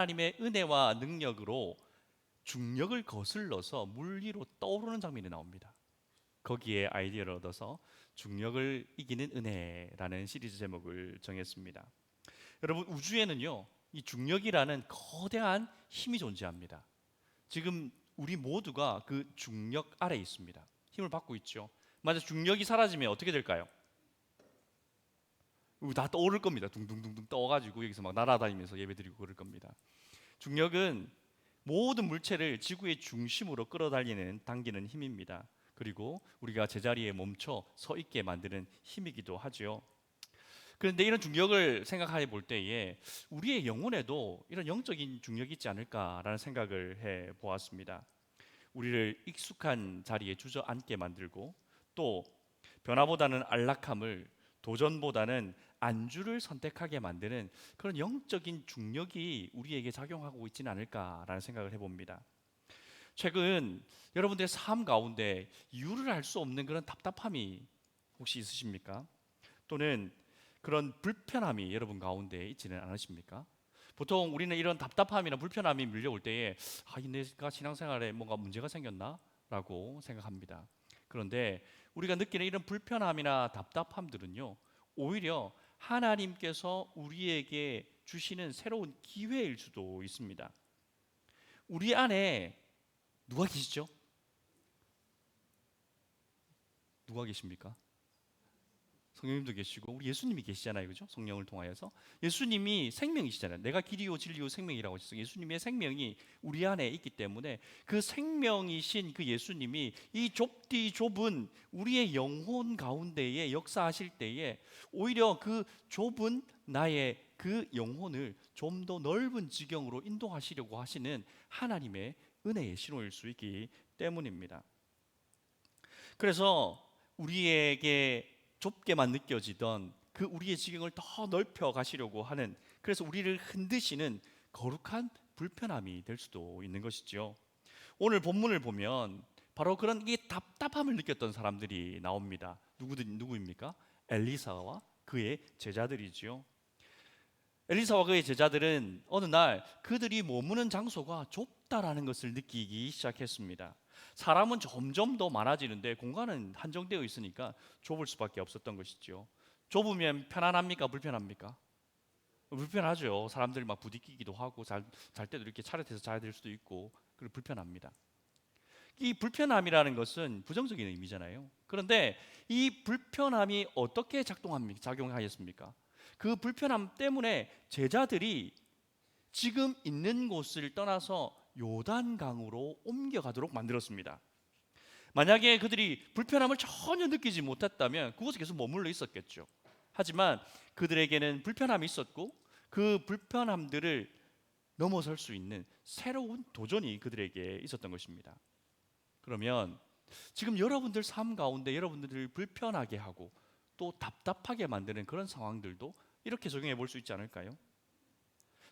하나님의 은혜와 능력으로 중력을 거슬러서 물 위로 떠오르는 장면이 나옵니다. 거기에 아이디어를 얻어서 중력을 이기는 은혜라는 시리즈 제목을 정했습니다. 여러분, 우주에는요, 이 중력이라는 거대한 힘이 존재합니다. 지금 우리 모두가 그 중력 아래에 있습니다. 힘을 받고 있죠. 만약 중력이 사라지면 어떻게 될까요? 다 떠오를 겁니다. 둥둥둥둥 떠가지고 여기서 막 날아다니면서 예배드리고 그럴 겁니다. 중력은 모든 물체를 지구의 중심으로 끌어당기는 힘입니다. 그리고 우리가 제자리에 멈춰 서 있게 만드는 힘이기도 하죠. 그런데 이런 중력을 생각해 볼 때에 우리의 영혼에도 이런 영적인 중력이 있지 않을까라는 생각을 해 보았습니다. 우리를 익숙한 자리에 주저앉게 만들고 또 변화보다는 안락함을, 도전보다는 안주를 선택하게 만드는 그런 영적인 중력이 우리에게 작용하고 있지는 않을까라는 생각을 해봅니다. 최근 여러분들의 삶 가운데 이유를 알 수 없는 그런 답답함이 혹시 있으십니까? 또는 그런 불편함이 여러분 가운데 있지는 않으십니까? 보통 우리는 이런 답답함이나 불편함이 밀려올 때에 내가 신앙생활에 뭔가 문제가 생겼나? 라고 생각합니다. 그런데 우리가 느끼는 이런 불편함이나 답답함들은요, 오히려 하나님께서 우리에게 주시는 새로운 기회일 수도 있습니다. 우리 안에 누가 계시죠? 누가 계십니까? 성령님도 계시고 우리 예수님이 계시잖아요, 그죠? 성령을 통하여서 예수님이 생명이시잖아요. 내가 길이요 진리요 생명이라고 하셨어요. 예수님의 생명이 우리 안에 있기 때문에 그 생명이신 그 예수님이 이 좁디 좁은 우리의 영혼 가운데에 역사하실 때에 오히려 그 좁은 나의 그 영혼을 좀 더 넓은 지경으로 인도하시려고 하시는 하나님의 은혜의 신호일 수 있기 때문입니다. 그래서 우리에게 좁게만 느껴지던 그 우리의 지경을 더 넓혀 가시려고 하는, 그래서 우리를 흔드시는 거룩한 불편함이 될 수도 있는 것이죠. 오늘 본문을 보면 바로 그런 이 답답함을 느꼈던 사람들이 나옵니다. 누구입니까? 엘리사와 그의 제자들이지요. 엘리사와 그의 제자들은 어느 날 그들이 머무는 장소가 좁다라는 것을 느끼기 시작했습니다. 사람은 점점 더 많아지는데 공간은 한정되어 있으니까 좁을 수밖에 없었던 것이죠. 좁으면 편안합니까? 불편합니까? 불편하죠. 사람들이 막 부딪히기도 하고 잘 때도 이렇게 차렷해서 자야 될 수도 있고 그리고 불편합니다. 이 불편함이라는 것은 부정적인 의미잖아요. 그런데 이 불편함이 어떻게 작용하였습니까? 그 불편함 때문에 제자들이 지금 있는 곳을 떠나서 요단강으로 옮겨가도록 만들었습니다. 만약에 그들이 불편함을 전혀 느끼지 못했다면 그곳에 계속 머물러 있었겠죠. 하지만 그들에게는 불편함이 있었고 그 불편함들을 넘어설 수 있는 새로운 도전이 그들에게 있었던 것입니다. 그러면 지금 여러분들 삶 가운데 여러분들을 불편하게 하고 또 답답하게 만드는 그런 상황들도 이렇게 적용해 볼 수 있지 않을까요?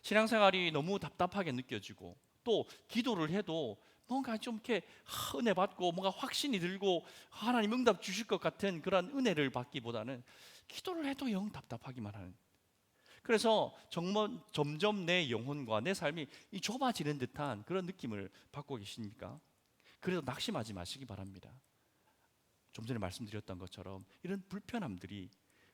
신앙생활이 너무 답답하게 느껴지고 또 기도를 해도 뭔가 좀 이렇게 은혜 받고 뭔가 확신이 들고 하나님 응답 주실 것 같은 그런 은혜를 받기보다는 기도를 해도 영 답답하기만 하는, 그래서 정말 점점 내 영혼과 내 삶이 좁아지는 듯한 그런 느낌을 받고 계십니까? 그래도 낙심하지 마시기 바랍니다. 좀 전에 말씀드렸던 것처럼 이런 불편함들이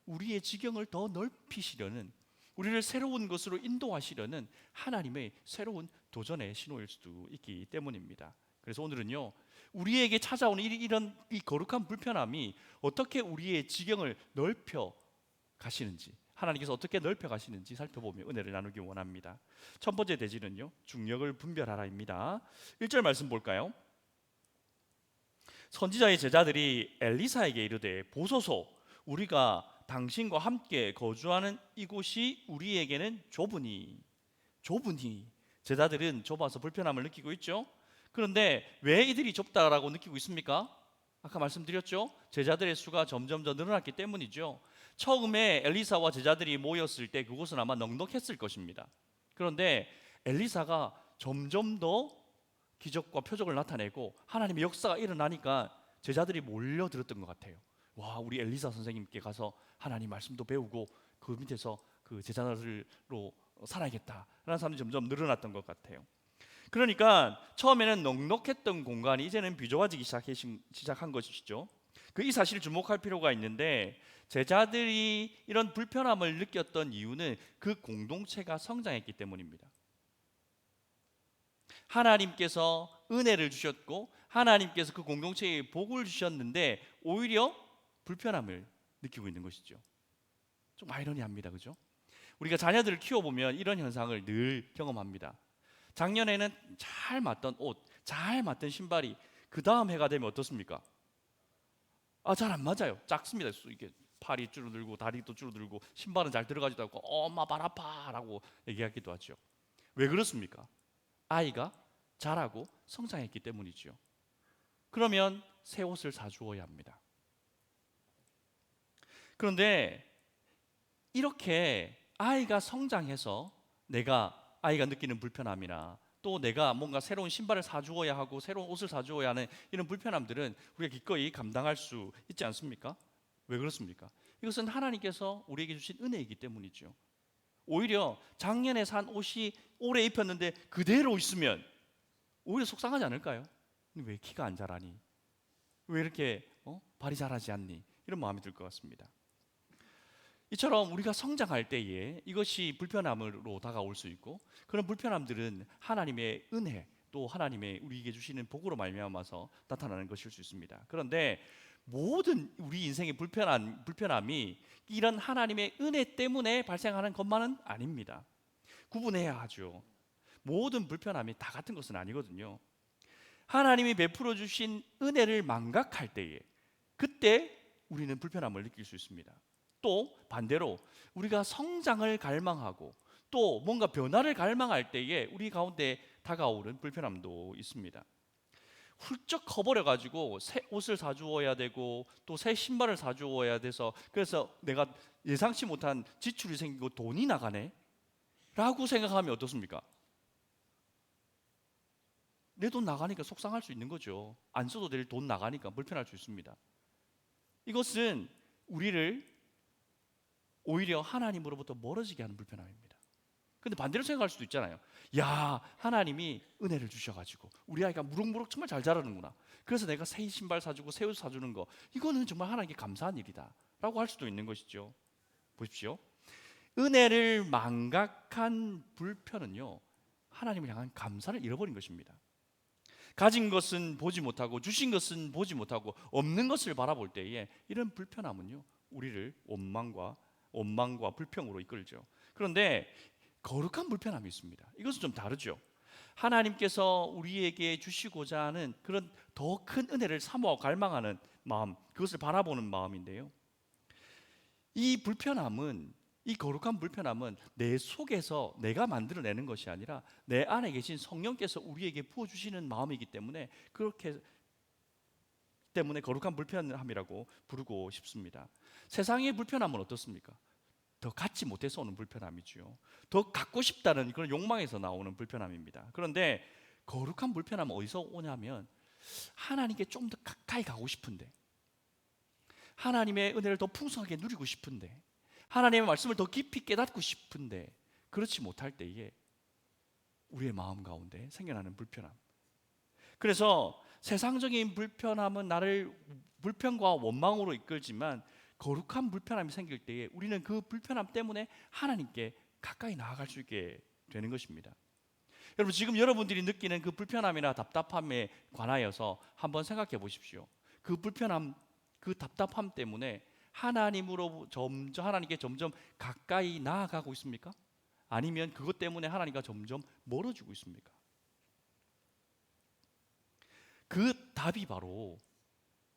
우리의 지경을 더 넓히시려는, 우리를 새로운 것으로 인도하시려는 하나님의 새로운 도전의 신호일 수도 있기 때문입니다. 그래서 오늘은요, 우리에게 찾아오는 이런 이 거룩한 불편함이 어떻게 우리의 지경을 넓혀 가시는지, 하나님께서 어떻게 넓혀 가시는지 살펴보며 은혜를 나누기 원합니다. 첫 번째 대지는요, 중력을 분별하라입니다. 1절 말씀 볼까요? 선지자의 제자들이 엘리사에게 이르되 보소서, 우리가 당신과 함께 거주하는 이곳이 우리에게는 좁으니. 제자들은 좁아서 불편함을 느끼고 있죠. 그런데 왜 이들이 좁다라고 느끼고 있습니까? 아까 말씀드렸죠. 제자들의 수가 점점 더 늘어났기 때문이죠. 처음에 엘리사와 제자들이 모였을 때 그곳은 아마 넉넉했을 것입니다. 그런데 엘리사가 점점 더 기적과 표적을 나타내고 하나님의 역사가 일어나니까 제자들이 몰려들었던 것 같아요. 와, 우리 엘리사 선생님께 가서 하나님 말씀도 배우고 그 밑에서 그 제자들로 살아야겠다라는 사람이 점점 늘어났던 것 같아요. 그러니까 처음에는 넉넉했던 공간이 이제는 비좁아지기 시작한 것이죠. 이 사실을 주목할 필요가 있는데, 제자들이 이런 불편함을 느꼈던 이유는 그 공동체가 성장했기 때문입니다. 하나님께서 은혜를 주셨고 하나님께서 그 공동체에 복을 주셨는데 오히려 불편함을 느끼고 있는 것이죠. 좀 아이러니합니다, 그죠? 우리가 자녀들을 키워보면 이런 현상을 늘 경험합니다. 작년에는 잘 맞던 옷, 잘 맞던 신발이 그 다음 해가 되면 어떻습니까? 잘 안 맞아요. 작습니다. 이게 팔이 줄어들고 다리도 줄어들고 신발은 잘 들어가지도 않고 엄마 발 아파라고 얘기하기도 하죠. 왜 그렇습니까? 아이가 자라고 성장했기 때문이죠. 그러면 새 옷을 사주어야 합니다. 그런데 이렇게 아이가 성장해서 아이가 느끼는 불편함이나 또 내가 뭔가 새로운 신발을 사주어야 하고 새로운 옷을 사주어야 하는 이런 불편함들은 우리가 기꺼이 감당할 수 있지 않습니까? 왜 그렇습니까? 이것은 하나님께서 우리에게 주신 은혜이기 때문이죠. 오히려 작년에 산 옷이 올해 입혔는데 그대로 있으면 오히려 속상하지 않을까요? 왜 키가 안 자라니? 왜 이렇게 발이 자라지 않니? 이런 마음이 들 것 같습니다. 이처럼 우리가 성장할 때에 이것이 불편함으로 다가올 수 있고, 그런 불편함들은 하나님의 은혜 또 하나님의 우리에게 주시는 복으로 말미암아서 나타나는 것일 수 있습니다. 그런데 모든 우리 인생의 불편함이 이런 하나님의 은혜 때문에 발생하는 것만은 아닙니다. 구분해야 하죠. 모든 불편함이 다 같은 것은 아니거든요. 하나님이 베풀어 주신 은혜를 망각할 때에 그때 우리는 불편함을 느낄 수 있습니다. 또 반대로 우리가 성장을 갈망하고 또 뭔가 변화를 갈망할 때에 우리 가운데 다가오는 불편함도 있습니다. 훌쩍 커버려 가지고 새 옷을 사주어야 되고 또 새 신발을 사주어야 돼서, 그래서 내가 예상치 못한 지출이 생기고 돈이 나가네 라고 생각하면 어떻습니까? 내 돈 나가니까 속상할 수 있는 거죠. 안 써도 될 돈 나가니까 불편할 수 있습니다. 이것은 우리를 오히려 하나님으로부터 멀어지게 하는 불편함입니다. 근데 반대로 생각할 수도 있잖아요. 야, 하나님이 은혜를 주셔가지고 우리 아이가 무럭무럭 정말 잘 자라는구나. 그래서 내가 새 신발 사주고 새 옷 사주는 거, 이거는 정말 하나님께 감사한 일이다 라고 할 수도 있는 것이죠. 보십시오. 은혜를 망각한 불편은요, 하나님을 향한 감사를 잃어버린 것입니다. 가진 것은 보지 못하고 주신 것은 보지 못하고 없는 것을 바라볼 때에 이런 불편함은요, 우리를 원망과 불평으로 이끌죠. 그런데 거룩한 불편함이 있습니다. 이것은 좀 다르죠. 하나님께서 우리에게 주시고자 하는 그런 더 큰 은혜를 사모하고 갈망하는 마음, 그것을 바라보는 마음인데요. 이 거룩한 불편함은 내 속에서 내가 만들어내는 것이 아니라 내 안에 계신 성령께서 우리에게 부어주시는 마음이기 때문에 그렇게 때문에 거룩한 불편함이라고 부르고 싶습니다. 세상의 불편함은 어떻습니까? 더 갖지 못해서 오는 불편함이죠. 더 갖고 싶다는 그런 욕망에서 나오는 불편함입니다. 그런데 거룩한 불편함은 어디서 오냐면 하나님께 좀 더 가까이 가고 싶은데, 하나님의 은혜를 더 풍성하게 누리고 싶은데, 하나님의 말씀을 더 깊이 깨닫고 싶은데 그렇지 못할 때에 우리의 마음 가운데 생겨나는 불편함. 그래서 세상적인 불편함은 나를 불편과 원망으로 이끌지만 거룩한 불편함이 생길 때에 우리는 그 불편함 때문에 하나님께 가까이 나아갈 수 있게 되는 것입니다. 여러분, 지금 여러분들이 느끼는 그 불편함이나 답답함에 관하여서 한번 생각해 보십시오. 그 불편함, 그 답답함 때문에 하나님께 점점 가까이 나아가고 있습니까? 아니면 그것 때문에 하나님과 점점 멀어지고 있습니까? 그 답이 바로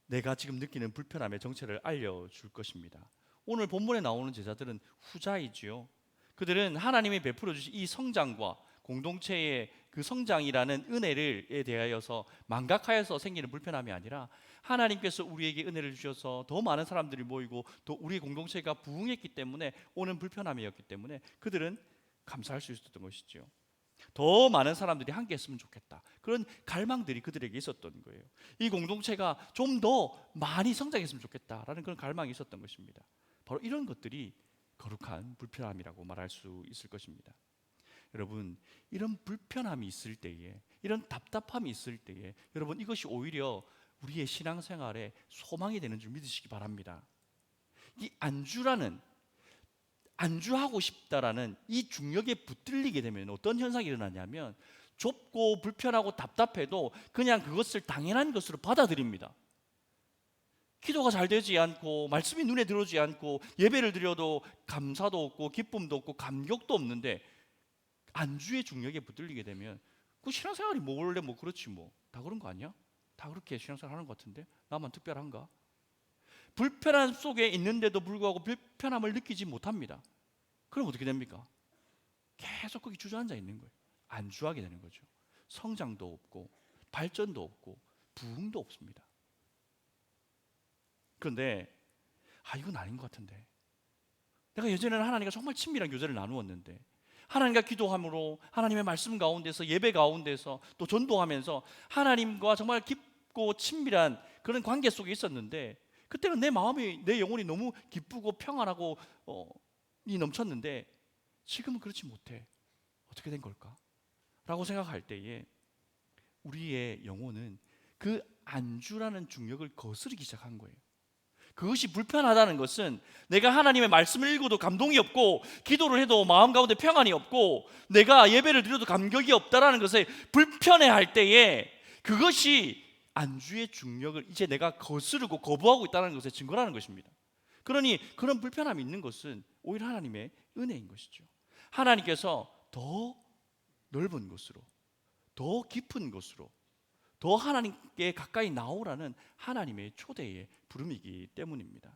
내가 지금 느끼는 불편함의 정체를 알려줄 것입니다. 오늘 본문에 나오는 제자들은 후자이지요. 그들은 하나님이 베풀어 주신 이 성장과 공동체의 그 성장이라는 은혜에 대하여서 망각하여서 생기는 불편함이 아니라 하나님께서 우리에게 은혜를 주셔서 더 많은 사람들이 모이고 또 우리의 공동체가 부흥했기 때문에 오는 불편함이었기 때문에 그들은 감사할 수 있었던 것이죠. 더 많은 사람들이 함께 했으면 좋겠다, 그런 갈망들이 그들에게 있었던 거예요. 이 공동체가 좀 더 많이 성장했으면 좋겠다라는 그런 갈망이 있었던 것입니다. 바로 이런 것들이 거룩한 불편함이라고 말할 수 있을 것입니다. 여러분, 이런 불편함이 있을 때에, 이런 답답함이 있을 때에 여러분, 이것이 오히려 우리의 신앙생활에 소망이 되는 줄 믿으시기 바랍니다. 이 안주하고 싶다라는 이 중력에 붙들리게 되면 어떤 현상이 일어나냐면, 좁고 불편하고 답답해도 그냥 그것을 당연한 것으로 받아들입니다. 기도가 잘 되지 않고 말씀이 눈에 들어오지 않고 예배를 드려도 감사도 없고 기쁨도 없고 감격도 없는데, 안주의 중력에 붙들리게 되면 그 신앙생활이 뭐 원래 뭐 그렇지 뭐 다 그런 거 아니야? 다 그렇게 신앙생활 하는 것 같은데 나만 특별한가? 불편함 속에 있는데도 불구하고 불편함을 느끼지 못합니다. 그럼 어떻게 됩니까? 계속 거기 주저앉아 있는 거예요. 안주하게 되는 거죠. 성장도 없고 발전도 없고 부흥도 없습니다. 그런데 이건 아닌 것 같은데, 내가 예전에는 하나님과 정말 친밀한 교제를 나누었는데, 하나님과 기도함으로 하나님의 말씀 가운데서 예배 가운데서 또 전도하면서 하나님과 정말 깊고 친밀한 그런 관계 속에 있었는데, 그때는 내 마음이, 내 영혼이 너무 기쁘고 평안하고 이 넘쳤는데 지금은 그렇지 못해. 어떻게 된 걸까? 라고 생각할 때에 우리의 영혼은 그 안주라는 중력을 거스르기 시작한 거예요. 그것이 불편하다는 것은 내가 하나님의 말씀을 읽어도 감동이 없고 기도를 해도 마음 가운데 평안이 없고 내가 예배를 드려도 감격이 없다라는 것에 불편해할 때에, 그것이 안주의 중력을 이제 내가 거스르고 거부하고 있다는 것의 증거라는 것입니다. 그러니 그런 불편함이 있는 것은 오히려 하나님의 은혜인 것이죠. 하나님께서 더 넓은 곳으로, 더 깊은 곳으로, 더 하나님께 가까이 나오라는 하나님의 초대의 부름이기 때문입니다.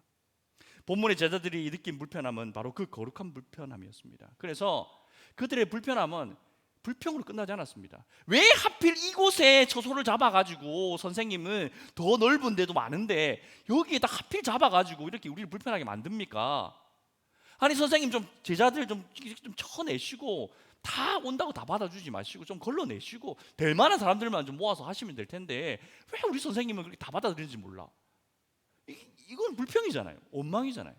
본문의 제자들이 느낀 불편함은 바로 그 거룩한 불편함이었습니다. 그래서 그들의 불편함은 불평으로 끝나지 않았습니다. 왜 하필 이곳에 처소를 잡아가지고 선생님은 더 넓은 데도 많은데 여기에다 하필 잡아가지고 이렇게 우리를 불편하게 만듭니까? 아니 선생님, 좀 제자들 좀 쳐내시고, 다 온다고 다 받아주지 마시고 좀 걸러내시고 될 만한 사람들만 좀 모아서 하시면 될 텐데 왜 우리 선생님은 그렇게 다 받아들이는지 몰라. 이건 불평이잖아요. 원망이잖아요.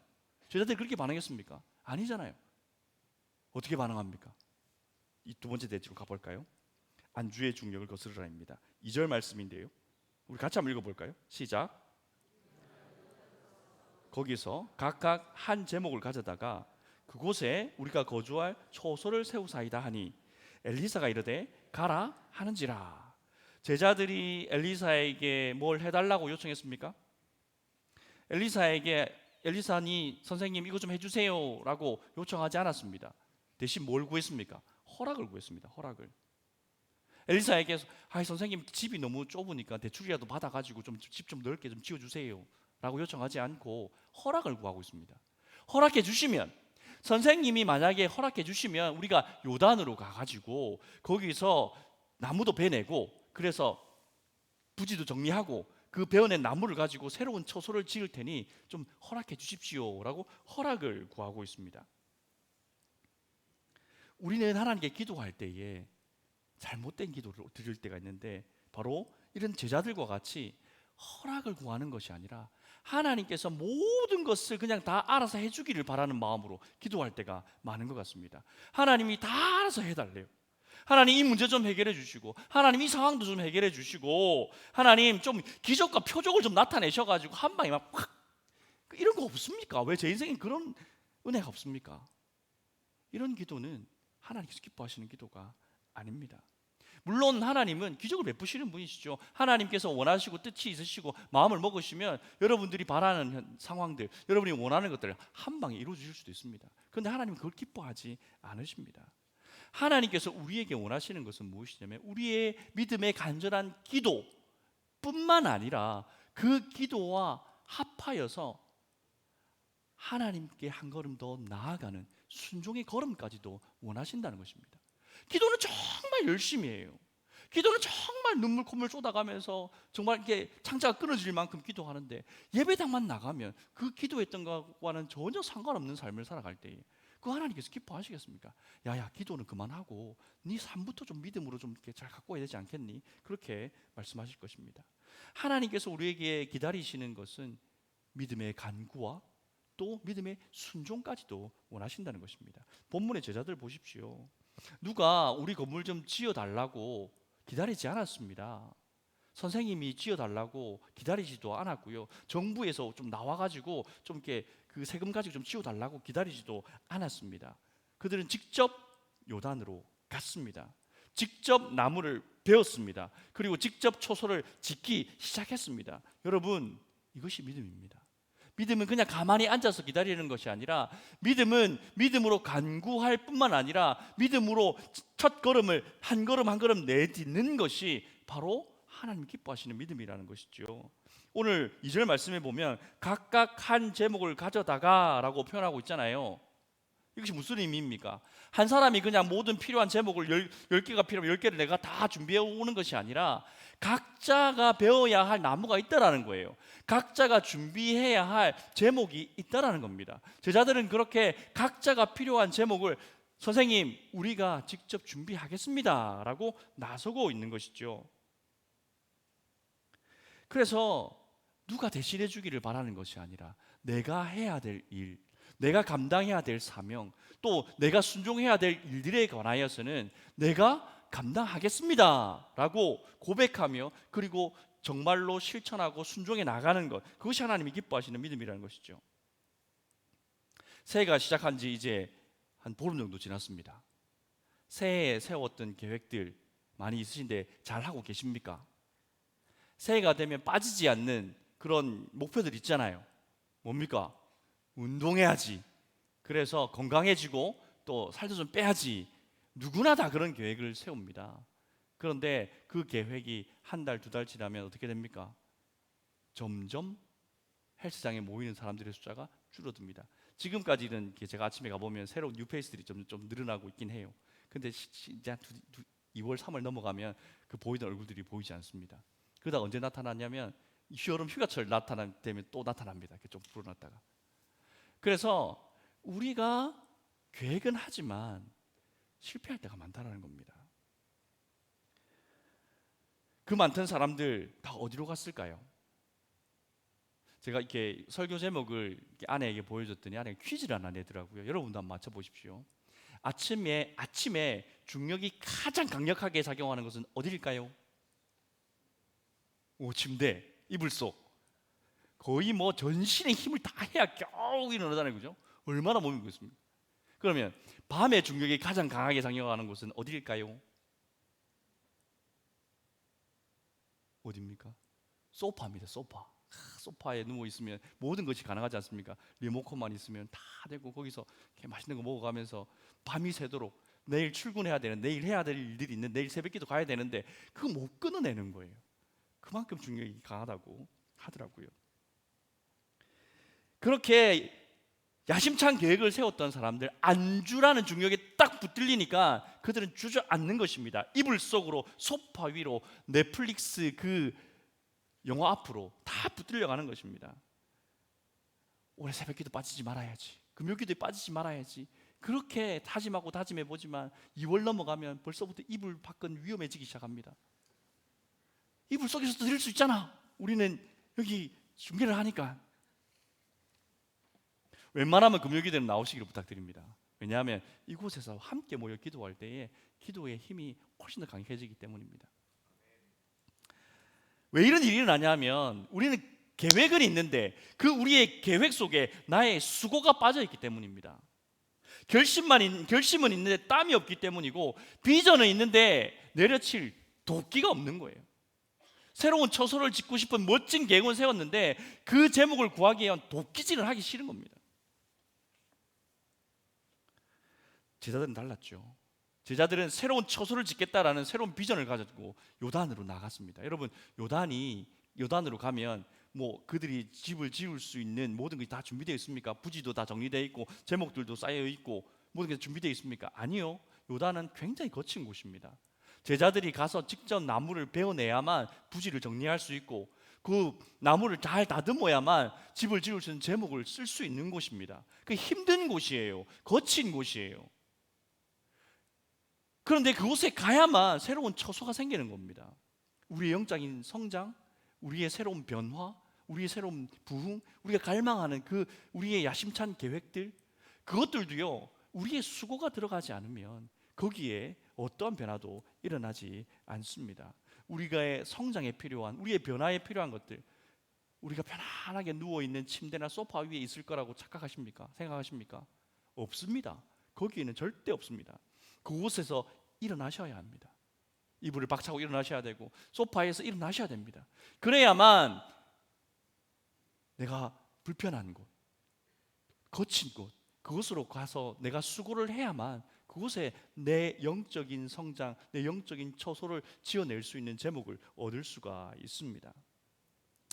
제자들이 그렇게 반응했습니까? 아니잖아요. 어떻게 반응합니까? 이 두 번째 대지로 가볼까요? 안주의 중력을 거스르라입니다. 2절 말씀인데요, 우리 같이 한번 읽어볼까요? 시작. 거기서 각각 한 제목을 가져다가 그곳에 우리가 거주할 초소를 세우사이다 하니 엘리사가 이르되 가라 하는지라. 제자들이 엘리사에게 뭘 해달라고 요청했습니까? 엘리사니 선생님 이거 좀 해주세요 라고 요청하지 않았습니다. 대신 뭘 구했습니까? 허락을 구했습니다. 허락을. 엘리사에게 선생님 집이 너무 좁으니까 대출이라도 받아가지고 집 좀 넓게 좀 지어주세요 라고 요청하지 않고 허락을 구하고 있습니다. 허락해 주시면, 선생님이 만약에 허락해 주시면 우리가 요단으로 가가지고 거기서 나무도 베내고 그래서 부지도 정리하고 그 베어낸 나무를 가지고 새로운 처소를 지을 테니 좀 허락해 주십시오 라고 허락을 구하고 있습니다. 우리는 하나님께 기도할 때에 잘못된 기도를 드릴 때가 있는데, 바로 이런 제자들과 같이 허락을 구하는 것이 아니라 하나님께서 모든 것을 그냥 다 알아서 해주기를 바라는 마음으로 기도할 때가 많은 것 같습니다. 하나님이 다 알아서 해달래요. 하나님 이 문제 좀 해결해 주시고, 하나님 이 상황도 좀 해결해 주시고, 하나님 좀 기적과 표적을 좀 나타내셔가지고 한 방에 막 확, 이런 거 없습니까? 왜 제 인생에 그런 은혜가 없습니까? 이런 기도는 하나님께서 기뻐하시는 기도가 아닙니다. 물론 하나님은 기적을 베푸시는 분이시죠. 하나님께서 원하시고 뜻이 있으시고 마음을 먹으시면 여러분들이 바라는 상황들, 여러분이 원하는 것들을 한 방에 이루어 주실 수도 있습니다. 그런데 하나님은 그걸 기뻐하지 않으십니다. 하나님께서 우리에게 원하시는 것은 무엇이냐면 우리의 믿음의 간절한 기도뿐만 아니라 그 기도와 합하여서 하나님께 한 걸음 더 나아가는 순종의 걸음까지도 원하신다는 것입니다. 기도는 정말 열심히 해요. 기도는 정말 눈물 콧물 쏟아가면서 정말 이렇게 창자가 끊어질 만큼 기도하는데, 예배당만 나가면 그 기도했던 것과는 전혀 상관없는 삶을 살아갈 때에 그 하나님께서 기뻐하시겠습니까? 야야, 기도는 그만하고 네 삶부터 좀 믿음으로 좀 이렇게 잘 갖고 와야 되지 않겠니? 그렇게 말씀하실 것입니다. 하나님께서 우리에게 기다리시는 것은 믿음의 간구와 또 믿음의 순종까지도 원하신다는 것입니다. 본문의 제자들 보십시오. 누가 우리 건물 좀 지어달라고 기다리지 않았습니다. 선생님이 지어달라고 기다리지도 않았고요. 정부에서 좀 나와가지고 좀 이렇게 그 세금 가지고 좀 지어달라고 기다리지도 않았습니다. 그들은 직접 요단으로 갔습니다. 직접 나무를 베었습니다. 그리고 직접 초소를 짓기 시작했습니다. 여러분, 이것이 믿음입니다. 믿음은 그냥 가만히 앉아서 기다리는 것이 아니라, 믿음은 믿음으로 간구할 뿐만 아니라 믿음으로 첫 걸음을 한 걸음 한 걸음 내딛는 것이 바로 하나님 기뻐하시는 믿음이라는 것이죠. 오늘 2절 말씀에 보면 각각 한 제목을 가져다가 라고 표현하고 있잖아요. 이것이 무슨 의미입니까? 한 사람이 그냥 모든 필요한 제목을 10개가 필요하면 10개를 내가 다 준비해 오는 것이 아니라 각자가 배워야 할 나무가 있다라는 거예요. 각자가 준비해야 할 제목이 있다라는 겁니다. 제자들은 그렇게 각자가 필요한 제목을 선생님, 우리가 직접 준비하겠습니다 라고 나서고 있는 것이죠. 그래서 누가 대신해 주기를 바라는 것이 아니라 내가 해야 될 일, 내가 감당해야 될 사명, 또 내가 순종해야 될 일들에 관하여서는 내가 감당하겠습니다 라고 고백하며, 그리고 정말로 실천하고 순종해 나가는 것, 그것이 하나님이 기뻐하시는 믿음이라는 것이죠. 새해가 시작한 지 이제 한 보름 정도 지났습니다. 새해에 세웠던 계획들 많이 있으신데 잘 하고 계십니까? 새해가 되면 빠지지 않는 그런 목표들 있잖아요. 뭡니까? 운동해야지. 그래서 건강해지고 또 살도 좀 빼야지. 누구나 다 그런 계획을 세웁니다. 그런데 그 계획이 한 달, 두 달 지나면 어떻게 됩니까? 점점 헬스장에 모이는 사람들의 숫자가 줄어듭니다. 지금까지는 제가 아침에 가보면 새로운 뉴페이스들이 좀 늘어나고 있긴 해요. 근데 이제 2월, 3월 넘어가면 그 보이던 얼굴들이 보이지 않습니다. 그러다 언제 나타나냐면 여름 휴가철 되면 또 나타납니다. 좀 불어났다가. 그래서 우리가 계획은 하지만 실패할 때가 많다는 겁니다. 그 많던 사람들 다 어디로 갔을까요? 제가 이렇게 설교 제목을 이렇게 아내에게 보여줬더니 아내가 퀴즈를 하나 내더라고요. 여러분도 한번 맞춰보십시오. 아침에 중력이 가장 강력하게 작용하는 것은 어디일까요? 침대, 이불 속. 거의 뭐 전신의 힘을 다 해야 겨우 일어나잖아요, 그죠? 얼마나 몸이 무겁습니까? 그러면 밤에 중력이 가장 강하게 작용하는 곳은 어디일까요? 어디입니까? 소파입니다. 소파에 누워 있으면 모든 것이 가능하지 않습니까? 리모컨만 있으면 다 되고, 거기서 이렇게 맛있는 거 먹어가면서 밤이 새도록 내일 출근해야 되는, 내일 해야 될 일들이 있는, 내일 새벽기도 가야 되는데 그거 못 끊어내는 거예요. 그만큼 중력이 강하다고 하더라고요. 그렇게 야심찬 계획을 세웠던 사람들, 안주라는 중력에 딱 붙들리니까 그들은 주저앉는 것입니다. 이불 속으로, 소파 위로, 넷플릭스 그 영화 앞으로 다 붙들려 가는 것입니다. 올해 새벽기도 빠지지 말아야지, 금요기도에 빠지지 말아야지, 그렇게 다짐하고 다짐해 보지만 2월 넘어가면 벌써부터 이불 밖은 위험해지기 시작합니다. 이불 속에서도 들을 수 있잖아, 우리는 여기 중계를 하니까. 웬만하면 금요기도는 나오시기를 부탁드립니다. 왜냐하면 이곳에서 함께 모여 기도할 때에 기도의 힘이 훨씬 더 강해지기 때문입니다. 왜 이런 일이 일어나냐면 우리는 계획은 있는데 그 우리의 계획 속에 나의 수고가 빠져 있기 때문입니다. 결심은 있는데 땀이 없기 때문이고, 비전은 있는데 내려칠 도끼가 없는 거예요. 새로운 처소를 짓고 싶은 멋진 계획을 세웠는데 그 제목을 구하기 위한 도끼질을 하기 싫은 겁니다. 제자들은 달랐죠. 제자들은 새로운 처소를 짓겠다라는 새로운 비전을 가지고 요단으로 나갔습니다. 여러분, 요단으로 가면 뭐 그들이 집을 지을 수 있는 모든 것이 다 준비되어 있습니까? 부지도 다 정리되어 있고 제목들도 쌓여 있고 모든 게 준비되어 있습니까? 아니요. 요단은 굉장히 거친 곳입니다. 제자들이 가서 직접 나무를 베어내야만 부지를 정리할 수 있고, 그 나무를 잘 다듬어야만 집을 지을 수 있는 제목을 쓸 수 있는 곳입니다. 그 힘든 곳이에요. 거친 곳이에요. 그런데 그곳에 가야만 새로운 처소가 생기는 겁니다. 우리의 영적인 성장, 우리의 새로운 변화, 우리의 새로운 부흥, 우리가 갈망하는 우리의 야심찬 계획들, 그것들도요, 우리의 수고가 들어가지 않으면 거기에 어떠한 변화도 일어나지 않습니다. 우리가 성장에 필요한, 우리의 변화에 필요한 것들, 우리가 편안하게 누워있는 침대나 소파 위에 있을 거라고 착각하십니까? 생각하십니까? 없습니다. 거기에는 절대 없습니다. 그곳에서 일어나셔야 합니다. 이불을 박차고 일어나셔야 되고 소파에서 일어나셔야 됩니다. 그래야만 내가 불편한 곳, 거친 곳, 그곳으로 가서 내가 수고를 해야만 그곳에 내 영적인 성장, 내 영적인 처소를 지어낼 수 있는 제목을 얻을 수가 있습니다.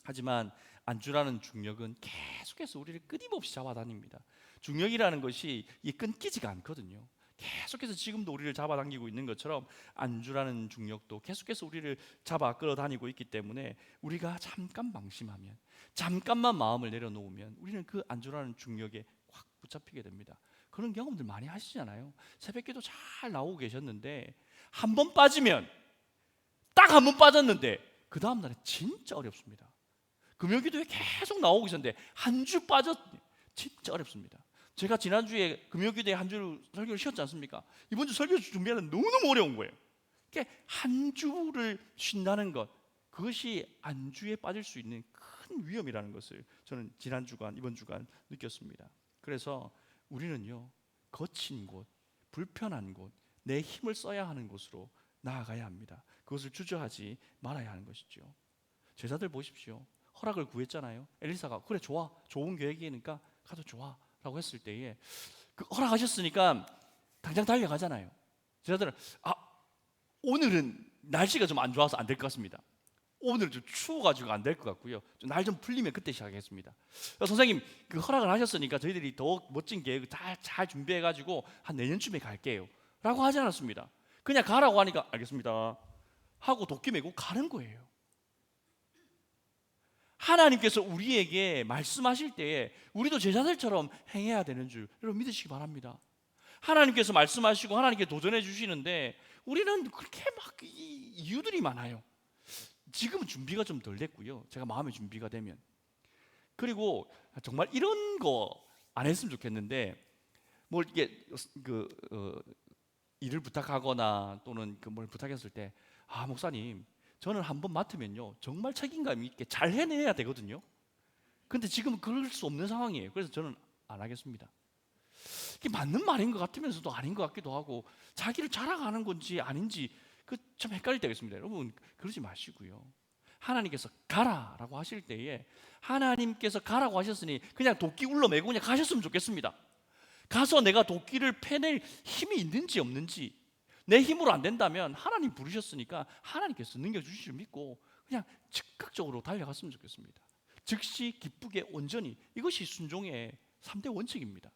하지만 안주라는 중력은 계속해서 우리를 끊임없이 잡아다닙니다. 중력이라는 것이 끊기지가 않거든요. 계속해서 지금도 우리를 잡아당기고 있는 것처럼 안주라는 중력도 계속해서 우리를 잡아 끌어다니고 있기 때문에 우리가 잠깐 방심하면, 잠깐만 마음을 내려놓으면 우리는 그 안주라는 중력에 확 붙잡히게 됩니다. 그런 경험들 많이 하시잖아요. 새벽기도 잘 나오고 계셨는데 한 번 빠지면, 딱 한 번 빠졌는데 그 다음 날에 진짜 어렵습니다. 금요기도에 계속 나오고 있었는데 한 주 빠졌네. 진짜 어렵습니다. 제가 지난주에 금요기도에 한 주 설교를 쉬었지 않습니까? 이번 주 설교 준비하는 너무너무 어려운 거예요. 그러니까 한 주를 쉰다는 것, 그것이 안주에 빠질 수 있는 큰 위험이라는 것을 저는 지난 주간, 이번 주간 느꼈습니다. 그래서 우리는요, 거친 곳, 불편한 곳, 내 힘을 써야 하는 곳으로 나아가야 합니다. 그것을 주저하지 말아야 하는 것이죠. 제자들 보십시오. 허락을 구했잖아요. 엘리사가 그래 좋아, 좋은 계획이니까 가도 좋아 라고 했을 때에 그 허락하셨으니까 당장 달려가잖아요. 제자들은 오늘은 날씨가 좀 안 좋아서 안 될 것 같습니다. 오늘 좀 추워가지고 안 될 것 같고요. 날 좀 풀리면 그때 시작하겠습니다. 선생님 그 허락을 하셨으니까 저희들이 더 멋진 계획 잘 준비해가지고 한 내년쯤에 갈게요 라고 하지 않았습니다. 그냥 가라고 하니까 알겠습니다 하고 도끼 메고 가는 거예요. 하나님께서 우리에게 말씀하실 때에 우리도 제자들처럼 행해야 되는 줄 여러분 믿으시기 바랍니다. 하나님께서 말씀하시고 하나님께 도전해 주시는데 우리는 그렇게 막 이유들이 많아요. 지금은 준비가 좀 덜 됐고요. 제가 마음의 준비가 되면. 그리고 정말 이런 거 안 했으면 좋겠는데 뭐 이게 일을 부탁하거나 또는 뭘 부탁했을 때 목사님 저는 한번 맡으면요 정말 책임감 있게 잘 해내야 되거든요. 근데 지금은 그럴 수 없는 상황이에요. 그래서 저는 안 하겠습니다. 이게 맞는 말인 것 같으면서도 아닌 것 같기도 하고 자기를 자랑하는 건지 아닌지 참 헷갈릴 때가 있습니다. 여러분 그러지 마시고요. 하나님께서 가라라고 하실 때에 하나님께서 가라고 하셨으니 그냥 도끼 울러매고 그냥 가셨으면 좋겠습니다. 가서 내가 도끼를 패낼 힘이 있는지 없는지, 내 힘으로 안 된다면 하나님 부르셨으니까 하나님께서 능력 주실 줄 믿고 그냥 즉각적으로 달려갔으면 좋겠습니다. 즉시 기쁘게 온전히, 이것이 순종의 3대 원칙입니다.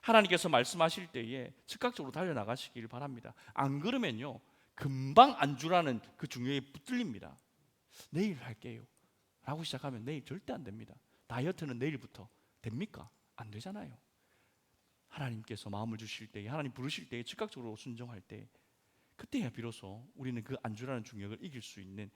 하나님께서 말씀하실 때에 즉각적으로 달려나가시길 바랍니다. 안 그러면요 금방 안주라는 그 중요에 붙들립니다. 내일 할게요 라고 시작하면 내일 절대 안 됩니다. 다이어트는 내일부터 됩니까? 안 되잖아요. 하나님께서 마음을 주실 때에, 하나님 부르실 때에 즉각적으로 순종할 때, 그때야 비로소 우리는 그 안주라는 중력을 이길 수 있는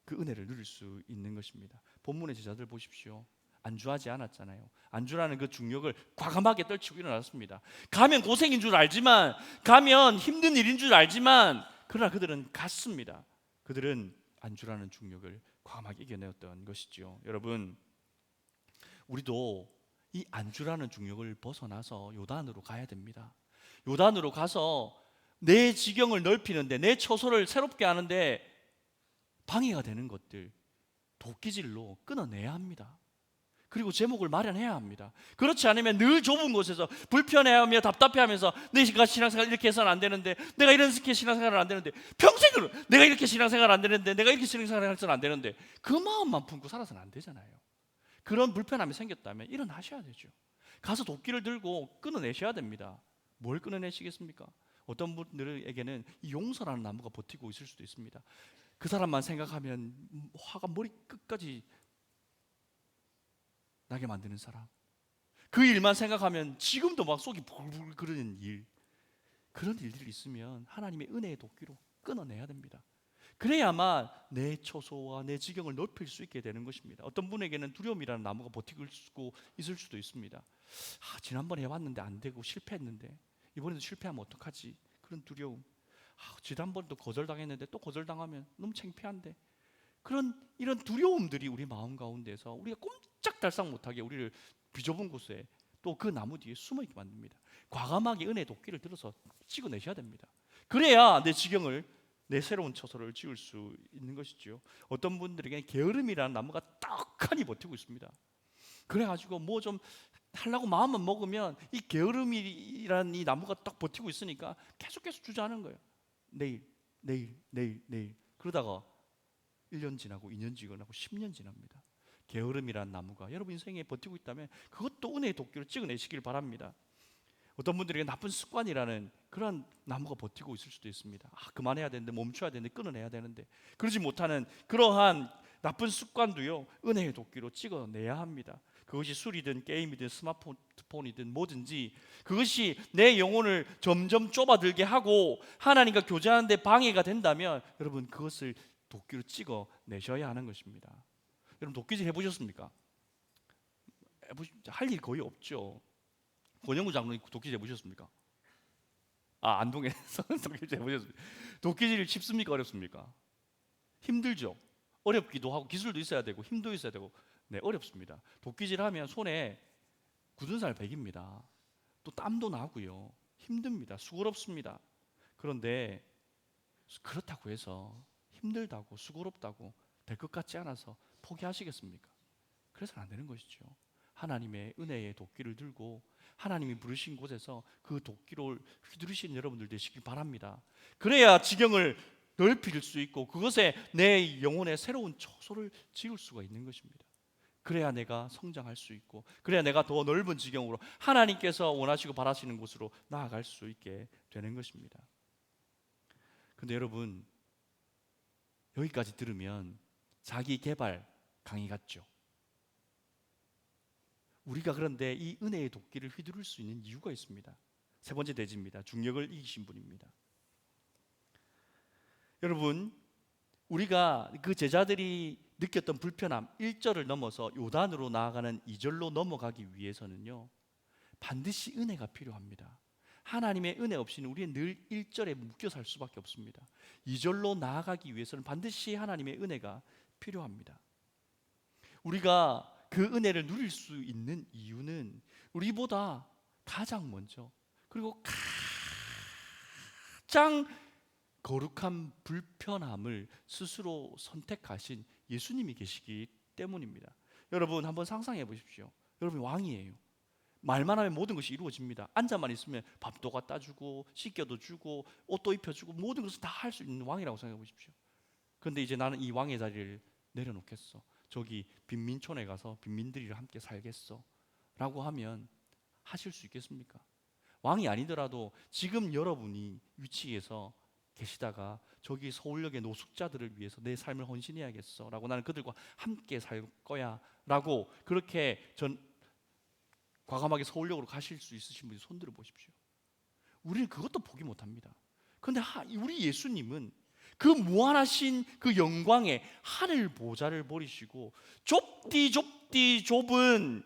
그 은혜를 누릴 수 있는 것입니다. 본문의 제자들 보십시오. 안주하지 않았잖아요. 안주라는 그 중력을 과감하게 떨치고 일어났습니다. 가면 고생인 줄 알지만, 가면 힘든 일인 줄 알지만, 그러나 그들은 갔습니다. 그들은 안주라는 중력을 과감하게 이겨내었던 것이죠. 여러분, 우리도 이 안주라는 중력을 벗어나서 요단으로 가야 됩니다. 요단으로 가서 내 지경을 넓히는데, 내 처소를 새롭게 하는데 방해가 되는 것들 도끼질로 끊어내야 합니다. 그리고 제목을 마련해야 합니다. 그렇지 않으면 늘 좁은 곳에서 불편해하며 답답해하면서 내가 신앙생활 이렇게 해서는 안 되는데, 내가 이렇게 신앙생활은 안 되는데, 평생을 내가 이렇게 신앙생활 안 되는데, 내가 이렇게 신앙생활 해서는 안 되는데, 그 마음만 품고 살아서는 안 되잖아요. 그런 불편함이 생겼다면 일어나셔야 되죠. 가서 도끼를 들고 끊어내셔야 됩니다. 뭘 끊어내시겠습니까? 어떤 분들에게는 이 용서라는 나무가 버티고 있을 수도 있습니다. 그 사람만 생각하면 화가 머리 끝까지 나게 만드는 사람, 그 일만 생각하면 지금도 막 속이 불불 끓는 일, 그런 일들이 있으면 하나님의 은혜의 도끼로 끊어내야 됩니다. 그래야만 내 처소와 내 지경을 넓힐 수 있게 되는 것입니다. 어떤 분에게는 두려움이라는 나무가 버티고 있을 수도 있습니다. 지난번에 해봤는데 안 되고 실패했는데 이번에도 실패하면 어떡하지? 그런 두려움. 지난번도 거절당했는데 또 거절당하면 너무 창피한데, 그런 이런 두려움들이 우리 마음 가운데서 우리가 꼼짝달싹 못하게 우리를 비좁은 곳에 또 그 나무 뒤에 숨어있게 만듭니다. 과감하게 은혜의 도끼를 들어서 찍어내셔야 됩니다. 그래야 내 지경을, 내 새로운 처소를 지을 수 있는 것이죠. 어떤 분들에게 게으름이라는 나무가 떡하니 버티고 있습니다. 그래가지고 뭐 좀 하려고 마음만 먹으면 이 게으름이라는 이 나무가 딱 버티고 있으니까 계속 주저하는 거예요. 내일 그러다가 1년 지나고 2년 지나고 10년 지납니다. 게으름이란 나무가 여러분 인생에 버티고 있다면 그것도 은혜의 도끼로 찍어내시길 바랍니다. 어떤 분들에게 나쁜 습관이라는 그런 나무가 버티고 있을 수도 있습니다. 그만해야 되는데, 멈춰야 되는데, 끊어내야 되는데, 그러지 못하는 그러한 나쁜 습관도요, 은혜의 도끼로 찍어내야 합니다. 그것이 술이든 게임이든 스마트폰이든 뭐든지 그것이 내 영혼을 점점 좁아들게 하고 하나님과 교제하는 데 방해가 된다면 여러분 그것을 도끼로 찍어내셔야 하는 것입니다. 여러분 도끼질 해보셨습니까? 할 일 거의 없죠. 권영구 장로님 도끼질 해보셨습니까? 안동에서 도끼질 해보셨습니까? 도끼질 쉽습니까? 어렵습니까? 힘들죠. 어렵기도 하고 기술도 있어야 되고 힘도 있어야 되고, 네, 어렵습니다. 도끼질 하면 손에 굳은 살 배깁니다. 또 땀도 나고요. 힘듭니다. 수고롭습니다. 그런데 그렇다고 해서 힘들다고 수고롭다고 될 것 같지 않아서 포기하시겠습니까? 그래서는 안 되는 것이죠. 하나님의 은혜의 도끼를 들고 하나님이 부르신 곳에서 그 도끼를 휘두르시는 여러분들 되시길 바랍니다. 그래야 지경을 넓힐 수 있고 그것에 내 영혼의 새로운 처소를 지을 수가 있는 것입니다. 그래야 내가 성장할 수 있고, 그래야 내가 더 넓은 지경으로 하나님께서 원하시고 바라시는 곳으로 나아갈 수 있게 되는 것입니다. 근데 여러분, 여기까지 들으면 자기 개발 강의 같죠? 우리가 그런데 이 은혜의 도끼를 휘두를 수 있는 이유가 있습니다. 세 번째 대지입니다. 중력을 이기신 분입니다. 여러분, 우리가 그 제자들이 느꼈던 불편함 1절을 넘어서 요단으로 나아가는 2절로 넘어가기 위해서는요, 반드시 은혜가 필요합니다. 하나님의 은혜 없이는 우리는 늘 1절에 묶여 살 수밖에 없습니다. 2절로 나아가기 위해서는 반드시 하나님의 은혜가 필요합니다. 우리가 그 은혜를 누릴 수 있는 이유는 우리보다 가장 먼저, 그리고 가장 거룩한 불편함을 스스로 선택하신 예수님이 계시기 때문입니다. 여러분 한번 상상해 보십시오. 여러분 왕이에요. 말만 하면 모든 것이 이루어집니다. 앉아만 있으면 밥도 갖다 주고 씻겨도 주고 옷도 입혀주고 모든 것을 다 할 수 있는 왕이라고 생각해 보십시오. 그런데 이제 나는 이 왕의 자리를 내려놓겠어, 저기 빈민촌에 가서 빈민들이랑 함께 살겠어 라고 하면 하실 수 있겠습니까? 왕이 아니더라도 지금 여러분이 위치에서 계시다가 저기 서울역의 노숙자들을 위해서 내 삶을 헌신해야겠어 라고, 나는 그들과 함께 살 거야 라고 그렇게 과감하게 서울역으로 가실 수 있으신 분이 손들어 보십시오. 우리는 그것도 포기 못합니다. 그런데 우리 예수님은 그 무한하신 그 영광의 하늘 보좌를 버리시고 좁디 좁은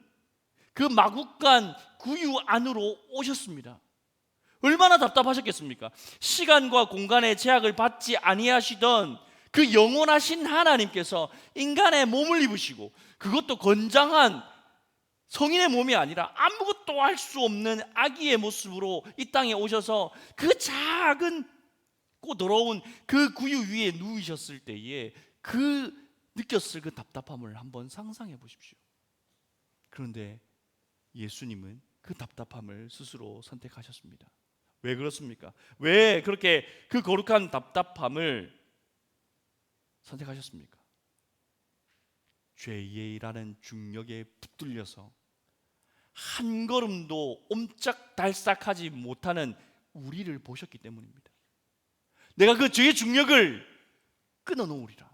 그 마국간 구유 안으로 오셨습니다. 얼마나 답답하셨겠습니까? 시간과 공간의 제약을 받지 아니하시던 그 영원하신 하나님께서 인간의 몸을 입으시고, 그것도 건장한 성인의 몸이 아니라 아무것도 할 수 없는 아기의 모습으로 이 땅에 오셔서 그 작은 더러운 그 구유 위에 누우셨을 때에 느꼈을 그 답답함을 한번 상상해 보십시오. 그런데 예수님은 그 답답함을 스스로 선택하셨습니다. 왜 그렇습니까? 왜 그렇게 그 거룩한 답답함을 선택하셨습니까? 죄의 일하는 중력에 붙들려서 한 걸음도 옴짝달싹하지 못하는 우리를 보셨기 때문입니다. 내가 그 죄의 중력을 끊어놓으리라.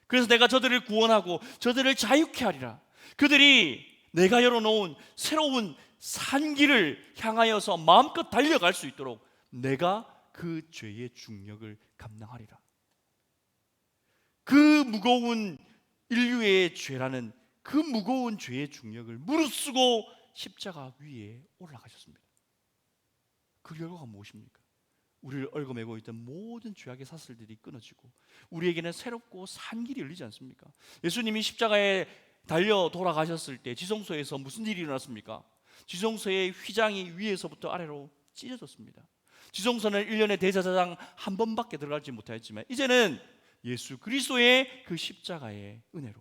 그래서 내가 저들을 구원하고 저들을 자유케 하리라. 그들이 내가 열어놓은 새로운 산길을 향하여서 마음껏 달려갈 수 있도록 내가 그 죄의 중력을 감당하리라. 그 무거운 인류의 죄라는 그 무거운 죄의 중력을 무릅쓰고 십자가 위에 올라가셨습니다. 그 결과가 무엇입니까? 우리를 얽어매고 있던 모든 죄악의 사슬들이 끊어지고 우리에게는 새롭고 산 길이 열리지 않습니까? 예수님이 십자가에 달려 돌아가셨을 때 지성소에서 무슨 일이 일어났습니까? 지성소의 휘장이 위에서부터 아래로 찢어졌습니다. 지성소는 1년에 대제사장 한 번밖에 들어가지 못하였지만 이제는 예수 그리스도의 그 십자가의 은혜로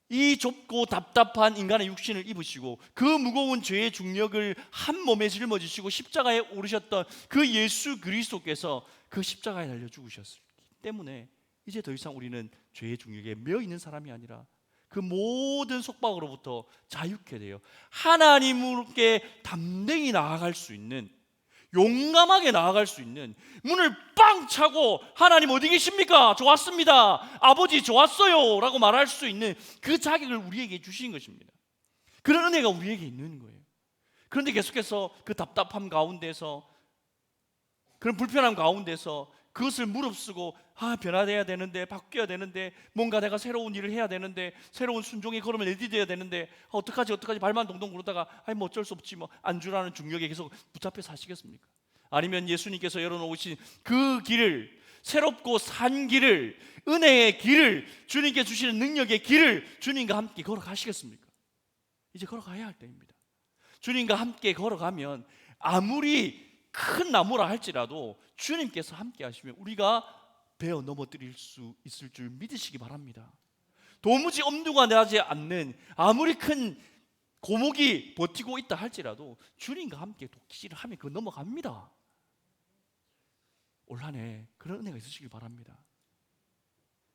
이 좁고 답답한 인간의 육신을 입으시고 그 무거운 죄의 중력을 한 몸에 짊어지시고 십자가에 오르셨던 그 예수 그리스도께서 그 십자가에 달려 죽으셨기 때문에 이제 더 이상 우리는 죄의 중력에 매여 있는 사람이 아니라 그 모든 속박으로부터 자유케 되어 하나님께 담대히 나아갈 수 있는, 용감하게 나아갈 수 있는, 문을 빵 차고 하나님 어디 계십니까? 좋았습니다. 아버지 좋았어요 라고 말할 수 있는 그 자격을 우리에게 주신 것입니다. 그런 은혜가 우리에게 있는 거예요. 그런데 계속해서 그 답답함 가운데서, 그런 불편함 가운데서 그것을 무릅쓰고 변화돼야 되는데, 바뀌어야 되는데, 뭔가 내가 새로운 일을 해야 되는데, 새로운 순종의 걸음을 내디뎌야 되는데, 어떡하지 발만 동동 구르다가 뭐 어쩔 수 없지, 뭐 안주라는 중력에 계속 붙잡혀 사시겠습니까? 아니면 예수님께서 열어놓으신 그 길을, 새롭고 산 길을, 은혜의 길을, 주님께 주시는 능력의 길을 주님과 함께 걸어가시겠습니까? 이제 걸어가야 할 때입니다. 주님과 함께 걸어가면 아무리 큰 나무라 할지라도 주님께서 함께 하시면 우리가 베어 넘어뜨릴 수 있을 줄 믿으시기 바랍니다. 도무지 엄두가 나지 않는 아무리 큰 고목이 버티고 있다 할지라도 주님과 함께 도끼질을 하면 그거 넘어갑니다. 올 한 해 그런 은혜가 있으시길 바랍니다.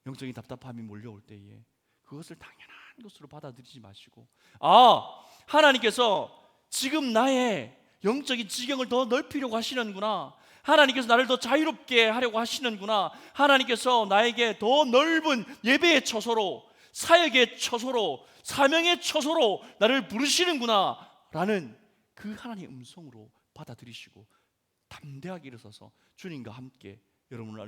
영적인 답답함이 몰려올 때에 그것을 당연한 것으로 받아들이지 마시고, 하나님께서 지금 나의 영적인 지경을 더 넓히려고 하시는구나, 하나님께서 나를 더 자유롭게 하려고 하시는구나, 하나님께서 나에게 더 넓은 예배의 처소로, 사역의 처소로, 사명의 처소로 나를 부르시는구나 라는 그 하나님의 음성으로 받아들이시고 담대하게 일어서서 주님과 함께 여러분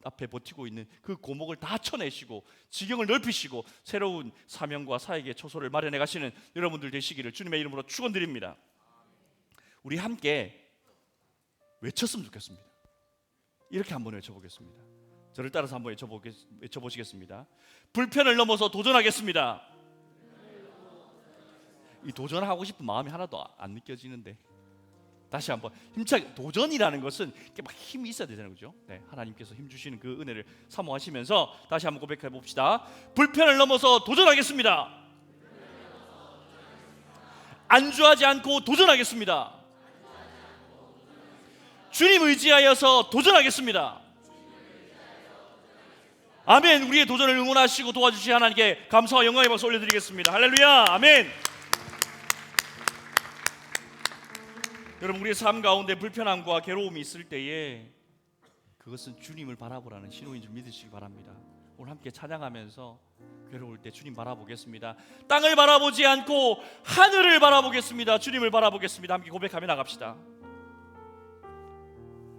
앞에 버티고 있는 그 고목을 다 쳐내시고 지경을 넓히시고 새로운 사명과 사역의 처소를 마련해 가시는 여러분들 되시기를 주님의 이름으로 축원드립니다. 우리 함께 외쳤으면 좋겠습니다. 이렇게 한번 외쳐보겠습니다. 저를 따라서 한번 외쳐보시겠습니다. 불편을 넘어서 도전하겠습니다. 이 도전하고 싶은 마음이 하나도 안 느껴지는데 다시 한번 힘차게, 도전이라는 것은 막 힘이 있어야 되잖아요, 그죠? 네, 하나님께서 힘 주시는 그 은혜를 사모하시면서 다시 한번 고백해 봅시다. 불편을 넘어서 도전하겠습니다. 안주하지 않고 도전하겠습니다. 주님 의지하여서 도전하겠습니다. 아멘. 우리의 도전을 응원하시고 도와주신 하나님께 감사와 영광의 박수 올려드리겠습니다. 할렐루야. 아멘. 여러분, 우리의 삶 가운데 불편함과 괴로움이 있을 때에 그것은 주님을 바라보라는 신호인 줄 믿으시기 바랍니다. 오늘 함께 찬양하면서 괴로울 때 주님 바라보겠습니다. 땅을 바라보지 않고 하늘을 바라보겠습니다. 주님을 바라보겠습니다. 함께 고백하며 나갑시다.